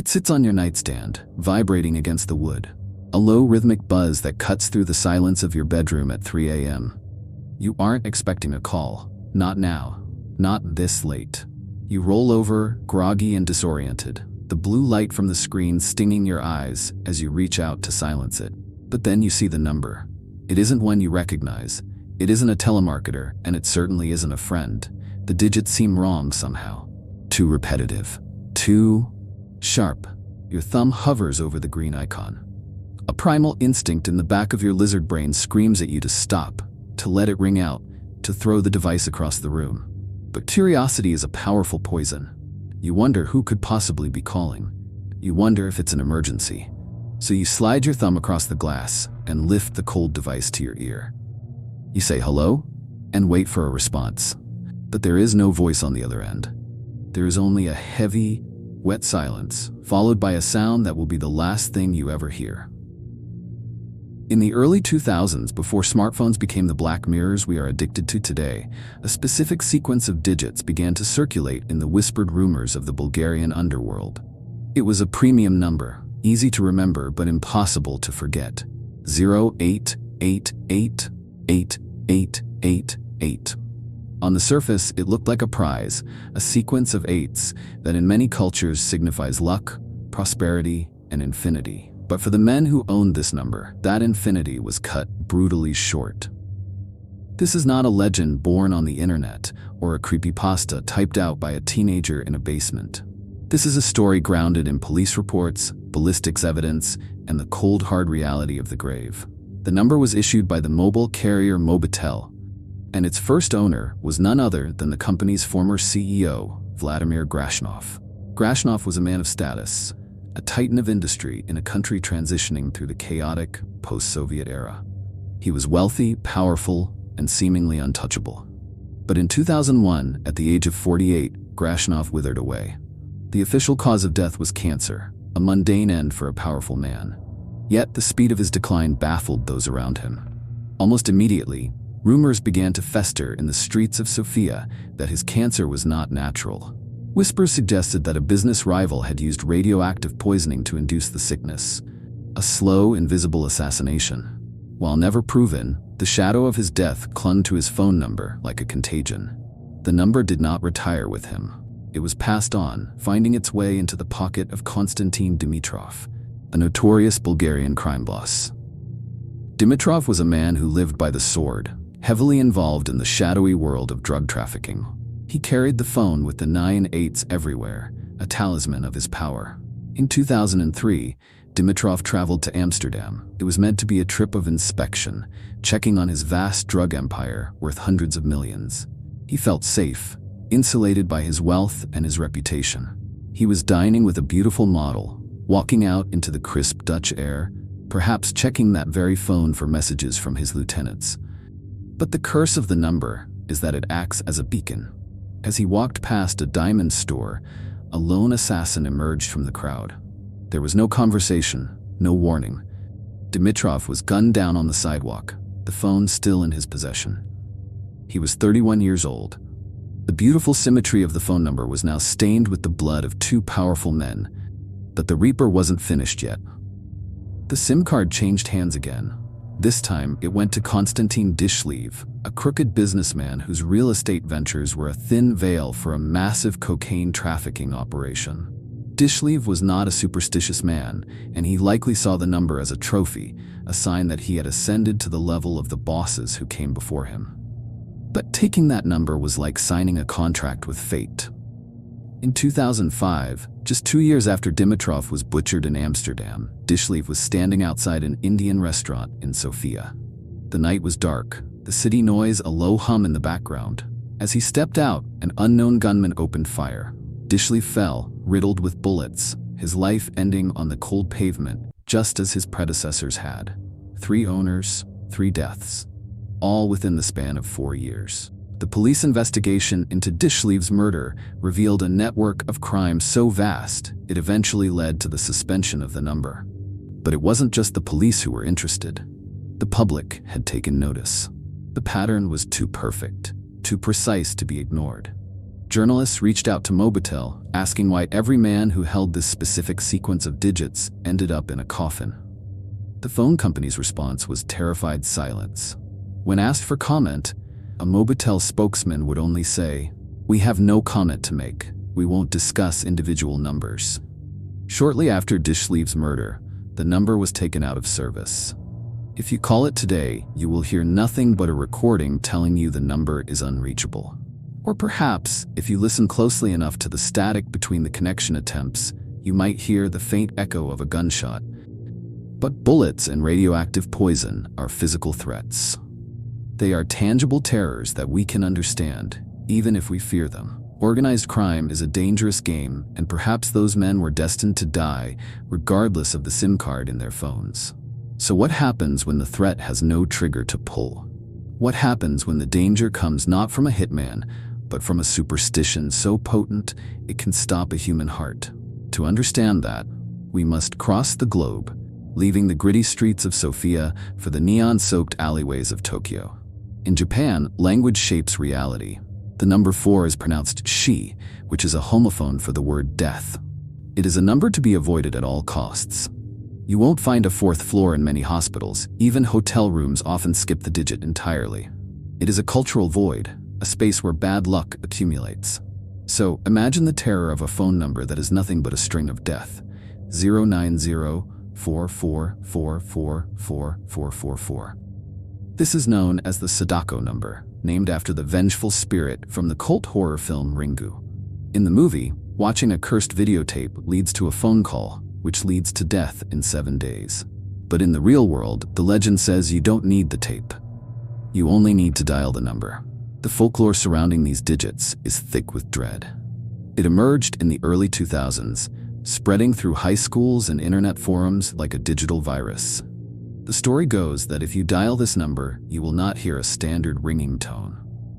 It sits on your nightstand, vibrating against the wood, a low rhythmic buzz that cuts through the silence of your bedroom at 3 a.m. You aren't expecting a call. Not now. Not this late. You roll over, groggy and disoriented, the blue light from the screen stinging your eyes as you reach out to silence it. But then you see the number. It isn't one you recognize. It isn't a telemarketer, and it certainly isn't a friend. The digits seem wrong somehow. Too repetitive. Too sharp. Your thumb hovers over the green icon. A primal instinct in the back of your lizard brain screams at you to stop, to let it ring out, to throw the device across the room. But curiosity is a powerful poison. You wonder who could possibly be calling. You wonder if it's an emergency. So you slide your thumb across the glass and lift the cold device to your ear. You say hello and wait for a response. But there is no voice on the other end. There is only a heavy, wet silence, followed by a sound that will be the last thing you ever hear. In the early 2000s, before smartphones became the black mirrors we are addicted to today, a specific sequence of digits began to circulate in the whispered rumors of the Bulgarian underworld. It was a premium number, easy to remember but impossible to forget. 088888888. On the surface, it looked like a prize, a sequence of eights that in many cultures signifies luck, prosperity, and infinity. But for the men who owned this number, that infinity was cut brutally short. This is not a legend born on the internet or a creepypasta typed out by a teenager in a basement. This is a story grounded in police reports, ballistics evidence, and the cold hard reality of the grave. The number was issued by the mobile carrier Mobitel, and its first owner was none other than the company's former CEO, Vladimir Grashnov. Grashnov was a man of status, a titan of industry in a country transitioning through the chaotic post-Soviet era. He was wealthy, powerful, and seemingly untouchable. But in 2001, at the age of 48, Grashnov withered away. The official cause of death was cancer, a mundane end for a powerful man. Yet the speed of his decline baffled those around him. Almost immediately, rumors began to fester in the streets of Sofia that his cancer was not natural. Whispers suggested that a business rival had used radioactive poisoning to induce the sickness, a slow, invisible assassination. While never proven, the shadow of his death clung to his phone number like a contagion. The number did not retire with him. It was passed on, finding its way into the pocket of Konstantin Dimitrov, a notorious Bulgarian crime boss. Dimitrov was a man who lived by the sword, heavily involved in the shadowy world of drug trafficking. He carried the phone with the 9 8s everywhere, a talisman of his power. In 2003, Dimitrov traveled to Amsterdam. It was meant to be a trip of inspection, checking on his vast drug empire worth hundreds of millions. He felt safe, insulated by his wealth and his reputation. He was dining with a beautiful model, walking out into the crisp Dutch air, perhaps checking that very phone for messages from his lieutenants. But the curse of the number is that it acts as a beacon. As he walked past a diamond store, a lone assassin emerged from the crowd. There was no conversation, no warning. Dimitrov was gunned down on the sidewalk, the phone still in his possession. He was 31 years old. The beautiful symmetry of the phone number was now stained with the blood of two powerful men, but the Reaper wasn't finished yet. The SIM card changed hands again. This time, it went to Konstantin Dishlev, a crooked businessman whose real estate ventures were a thin veil for a massive cocaine trafficking operation. Dishlev was not a superstitious man, and he likely saw the number as a trophy, a sign that he had ascended to the level of the bosses who came before him. But taking that number was like signing a contract with fate. In 2005, just 2 years after Dimitrov was butchered in Amsterdam, Dishlev was standing outside an Indian restaurant in Sofia. The night was dark, the city noise a low hum in the background. As he stepped out, an unknown gunman opened fire. Dishlev fell, riddled with bullets, his life ending on the cold pavement, just as his predecessors had. 3 owners, 3 deaths, all within the span of 4 years. The police investigation into Dishlev's murder revealed a network of crime so vast, it eventually led to the suspension of the number. But it wasn't just the police who were interested. The public had taken notice. The pattern was too perfect, too precise to be ignored. Journalists reached out to Mobitel, asking why every man who held this specific sequence of digits ended up in a coffin. The phone company's response was terrified silence. When asked for comment, a Mobitel spokesman would only say, "We have no comment to make. We won't discuss individual numbers." Shortly after Dishleve's murder, the number was taken out of service. If you call it today, you will hear nothing but a recording telling you the number is unreachable. Or perhaps, if you listen closely enough to the static between the connection attempts, you might hear the faint echo of a gunshot. But bullets and radioactive poison are physical threats. They are tangible terrors that we can understand, even if we fear them. Organized crime is a dangerous game, and perhaps those men were destined to die, regardless of the SIM card in their phones. So what happens when the threat has no trigger to pull? What happens when the danger comes not from a hitman, but from a superstition so potent it can stop a human heart? To understand that, we must cross the globe, leaving the gritty streets of Sofia for the neon-soaked alleyways of Tokyo. In Japan, language shapes reality. The number 4 is pronounced shi, which is a homophone for the word death. It is a number to be avoided at all costs. You won't find a 4th floor in many hospitals. Even hotel rooms often skip the digit entirely. It is a cultural void, a space where bad luck accumulates. So imagine the terror of a phone number that is nothing but a string of death. 09044444444. This is known as the Sadako number, named after the vengeful spirit from the cult horror film Ringu. In the movie, watching a cursed videotape leads to a phone call, which leads to death in 7 days. But in the real world, the legend says you don't need the tape. You only need to dial the number. The folklore surrounding these digits is thick with dread. It emerged in the early 2000s, spreading through high schools and internet forums like a digital virus. The story goes that if you dial this number, you will not hear a standard ringing tone.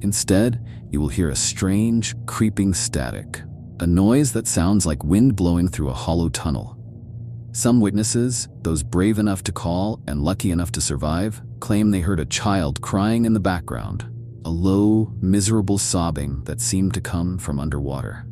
Instead, you will hear a strange, creeping static, a noise that sounds like wind blowing through a hollow tunnel. Some witnesses, those brave enough to call and lucky enough to survive, claim they heard a child crying in the background, a low, miserable sobbing that seemed to come from underwater.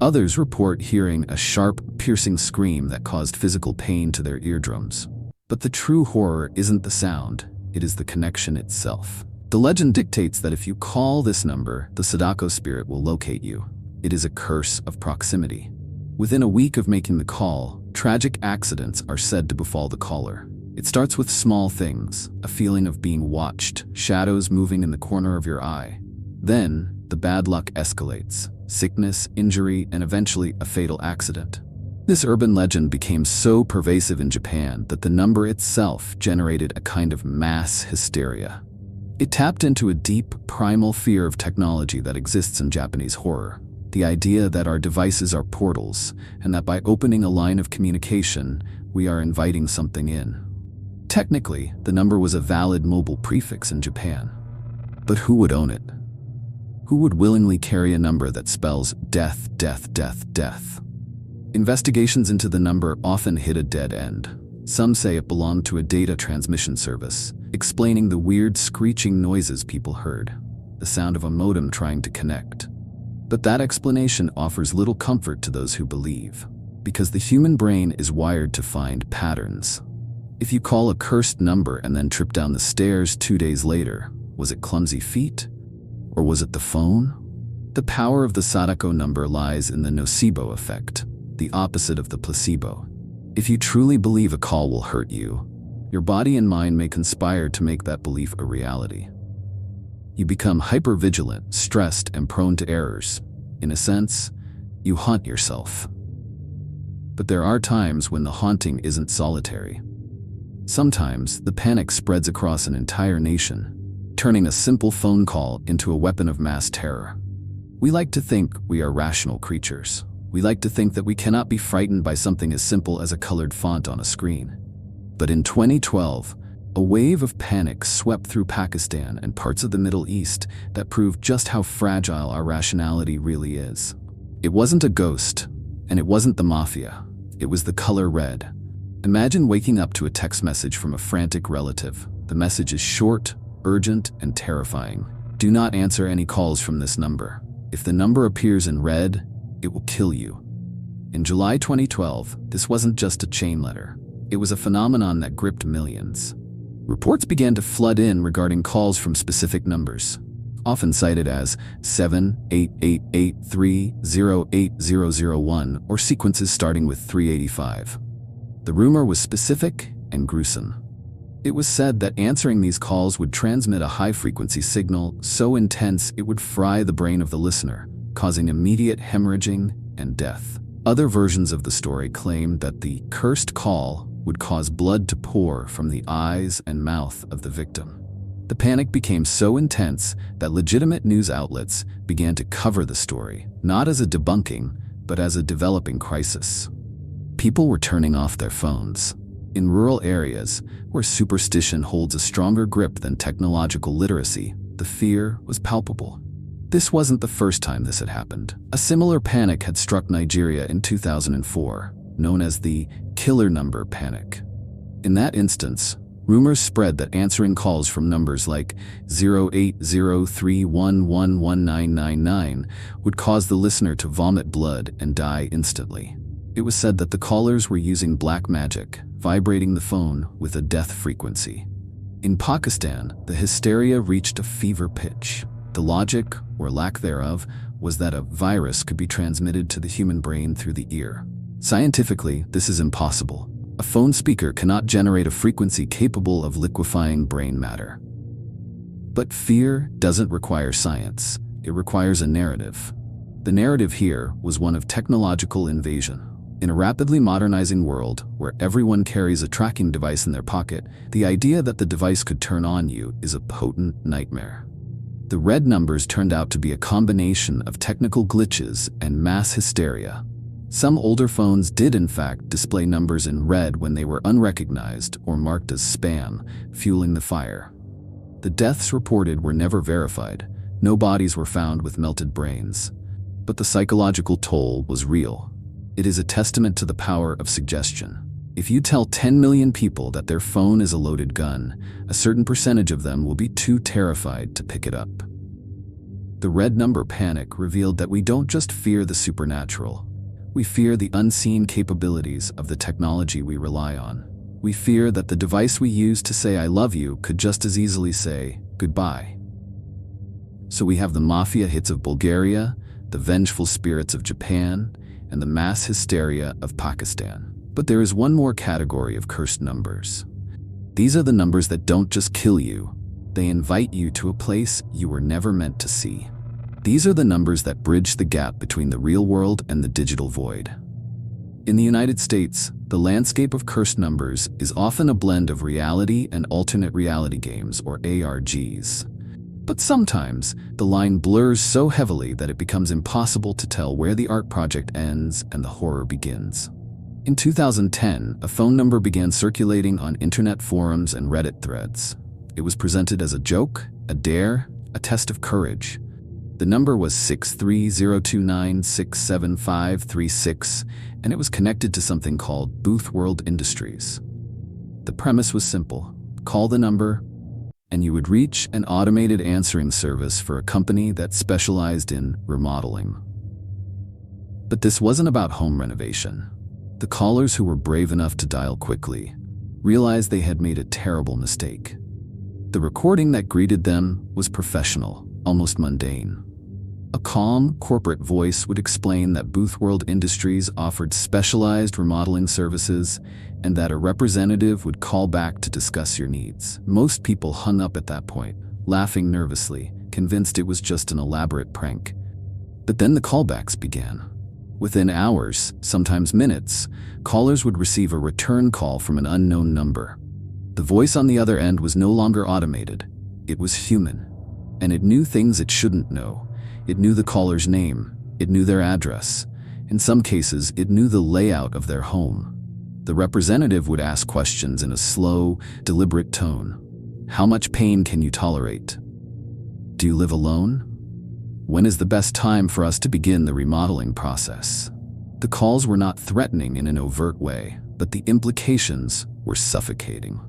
Others report hearing a sharp, piercing scream that caused physical pain to their eardrums. But the true horror isn't the sound, it is the connection itself. The legend dictates that if you call this number, the Sadako spirit will locate you. It is a curse of proximity. Within a week of making the call, tragic accidents are said to befall the caller. It starts with small things, a feeling of being watched, shadows moving in the corner of your eye. Then, the bad luck escalates, sickness, injury, and eventually a fatal accident. This urban legend became so pervasive in Japan that the number itself generated a kind of mass hysteria. It tapped into a deep, primal fear of technology that exists in Japanese horror. The idea that our devices are portals, and that by opening a line of communication, we are inviting something in. Technically, the number was a valid mobile prefix in Japan. But who would own it? Who would willingly carry a number that spells death, death, death, death? Investigations into the number often hit a dead end. Some say it belonged to a data transmission service, explaining the weird screeching noises people heard, the sound of a modem trying to connect. But that explanation offers little comfort to those who believe, because the human brain is wired to find patterns. If you call a cursed number and then trip down the stairs 2 days later, was it clumsy feet? Or was it the phone? The power of the Sadako number lies in the nocebo effect, the opposite of the placebo. If you truly believe a call will hurt you, your body and mind may conspire to make that belief a reality. You become hypervigilant, stressed, and prone to errors. In a sense, you haunt yourself. But there are times when the haunting isn't solitary. Sometimes the panic spreads across an entire nation, turning a simple phone call into a weapon of mass terror. We like to think we are rational creatures. We like to think that we cannot be frightened by something as simple as a colored font on a screen. But in 2012, a wave of panic swept through Pakistan and parts of the Middle East that proved just how fragile our rationality really is. It wasn't a ghost, and it wasn't the mafia. It was the color red. Imagine waking up to a text message from a frantic relative. The message is short, urgent, and terrifying. Do not answer any calls from this number. If the number appears in red, it will kill you. In July 2012, this wasn't just a chain letter. It was a phenomenon that gripped millions. Reports began to flood in regarding calls from specific numbers, often cited as 78883080001 or sequences starting with 385. The rumor was specific and gruesome. It was said that answering these calls would transmit a high-frequency signal so intense it would fry the brain of the listener, causing immediate hemorrhaging and death. Other versions of the story claimed that the cursed call would cause blood to pour from the eyes and mouth of the victim. The panic became so intense that legitimate news outlets began to cover the story, not as a debunking, but as a developing crisis. People were turning off their phones. In rural areas, where superstition holds a stronger grip than technological literacy, the fear was palpable. This wasn't the first time this had happened. A similar panic had struck Nigeria in 2004, known as the killer number panic. In that instance, rumors spread that answering calls from numbers like 08031111999 would cause the listener to vomit blood and die instantly. It was said that the callers were using black magic, vibrating the phone with a death frequency. In Pakistan, the hysteria reached a fever pitch. The logic, or lack thereof, was that a virus could be transmitted to the human brain through the ear. Scientifically, this is impossible. A phone speaker cannot generate a frequency capable of liquefying brain matter. But fear doesn't require science. It requires a narrative. The narrative here was one of technological invasion. In a rapidly modernizing world where everyone carries a tracking device in their pocket, the idea that the device could turn on you is a potent nightmare. The red numbers turned out to be a combination of technical glitches and mass hysteria. Some older phones did in fact display numbers in red when they were unrecognized or marked as spam, fueling the fire. The deaths reported were never verified. No bodies were found with melted brains. But the psychological toll was real. It is a testament to the power of suggestion. If you tell 10 million people that their phone is a loaded gun, a certain percentage of them will be too terrified to pick it up. The red number panic revealed that we don't just fear the supernatural. We fear the unseen capabilities of the technology we rely on. We fear that the device we use to say I love you could just as easily say goodbye. So we have the mafia hits of Bulgaria, the vengeful spirits of Japan, and the mass hysteria of Pakistan. But there is one more category of cursed numbers. These are the numbers that don't just kill you, they invite you to a place you were never meant to see. These are the numbers that bridge the gap between the real world and the digital void. In the United States, the landscape of cursed numbers is often a blend of reality and alternate reality games, or ARGs. But sometimes, the line blurs so heavily that it becomes impossible to tell where the art project ends and the horror begins. In 2010, a phone number began circulating on internet forums and Reddit threads. It was presented as a joke, a dare, a test of courage. The number was 63029675536, and it was connected to something called Booth World Industries. The premise was simple. Call the number, and you would reach an automated answering service for a company that specialized in remodeling. But this wasn't about home renovation. The callers who were brave enough to dial quickly realized they had made a terrible mistake. The recording that greeted them was professional, almost mundane. A calm, corporate voice would explain that Booth World Industries offered specialized remodeling services and that a representative would call back to discuss your needs. Most people hung up at that point, laughing nervously, convinced it was just an elaborate prank. But then the callbacks began. Within hours, sometimes minutes, callers would receive a return call from an unknown number. The voice on the other end was no longer automated. It was human. And it knew things it shouldn't know. It knew the caller's name. It knew their address. In some cases, it knew the layout of their home. The representative would ask questions in a slow, deliberate tone. How much pain can you tolerate? Do you live alone? When is the best time for us to begin the remodeling process? The calls were not threatening in an overt way, but the implications were suffocating.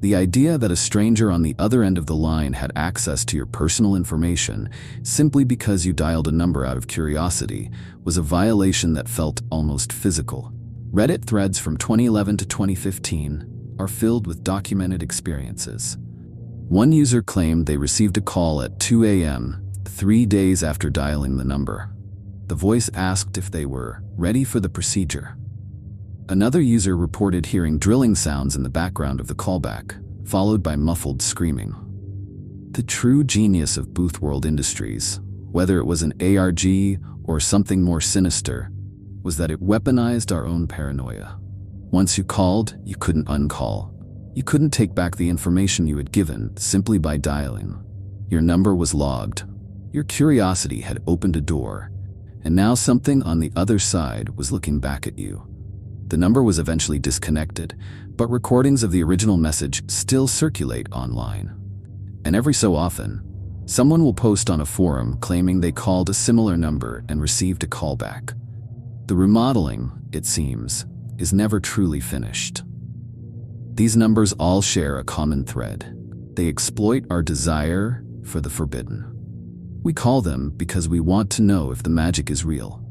The idea that a stranger on the other end of the line had access to your personal information simply because you dialed a number out of curiosity was a violation that felt almost physical. Reddit threads from 2011 to 2015 are filled with documented experiences. One user claimed they received a call at 2 a.m. 3 days after dialing the number. The voice asked if they were ready for the procedure. Another user reported hearing drilling sounds in the background of the callback, followed by muffled screaming. The true genius of Booth World Industries, whether it was an ARG or something more sinister, was that it weaponized our own paranoia. Once you called, you couldn't uncall. You couldn't take back the information you had given simply by dialing. Your number was logged. Your curiosity had opened a door, and now something on the other side was looking back at you. The number was eventually disconnected, but recordings of the original message still circulate online. And every so often, someone will post on a forum claiming they called a similar number and received a callback. The remodeling, it seems, is never truly finished. These numbers all share a common thread. They exploit our desire for the forbidden. We call them because we want to know if the magic is real.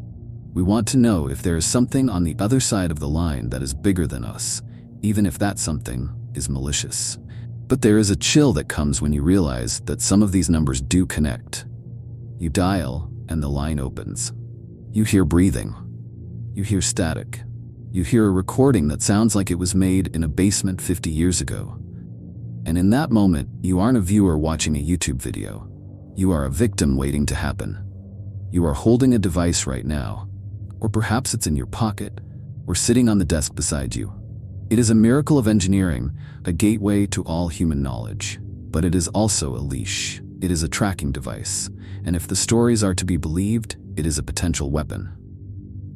We want to know if there is something on the other side of the line that is bigger than us, even if that something is malicious. But there is a chill that comes when you realize that some of these numbers do connect. You dial, and the line opens. You hear breathing. You hear static. You hear a recording that sounds like it was made in a basement 50 years ago. And in that moment, you aren't a viewer watching a YouTube video. You are a victim waiting to happen. You are holding a device right now, or perhaps it's in your pocket, or sitting on the desk beside you. It is a miracle of engineering, a gateway to all human knowledge, but it is also a leash. It is a tracking device, and if the stories are to be believed, it is a potential weapon.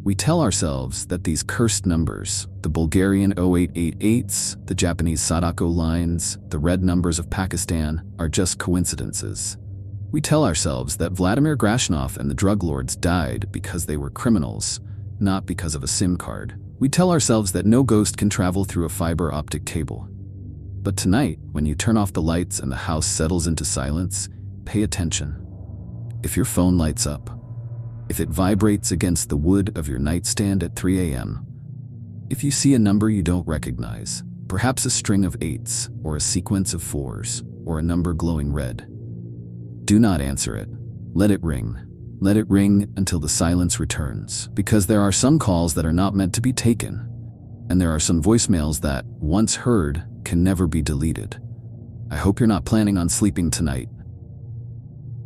We tell ourselves that these cursed numbers, the Bulgarian 0888s, the Japanese Sadako lines, the red numbers of Pakistan, are just coincidences. We tell ourselves that Vladimir Grashnov and the drug lords died because they were criminals, not because of a SIM card. We tell ourselves that no ghost can travel through a fiber optic cable. But tonight, when you turn off the lights and the house settles into silence, pay attention. If your phone lights up, if it vibrates against the wood of your nightstand at 3 a.m., if you see a number you don't recognize, perhaps a string of 8s or a sequence of 4s or a number glowing red, do not answer it. Let it ring. Let it ring until the silence returns, because there are some calls that are not meant to be taken, and there are some voicemails that, once heard, can never be deleted. I hope you're not planning on sleeping tonight.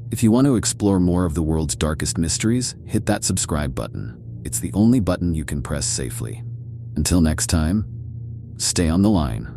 If you want to explore more of the world's darkest mysteries, hit that subscribe button. It's the only button you can press safely. Until next time, stay on the line.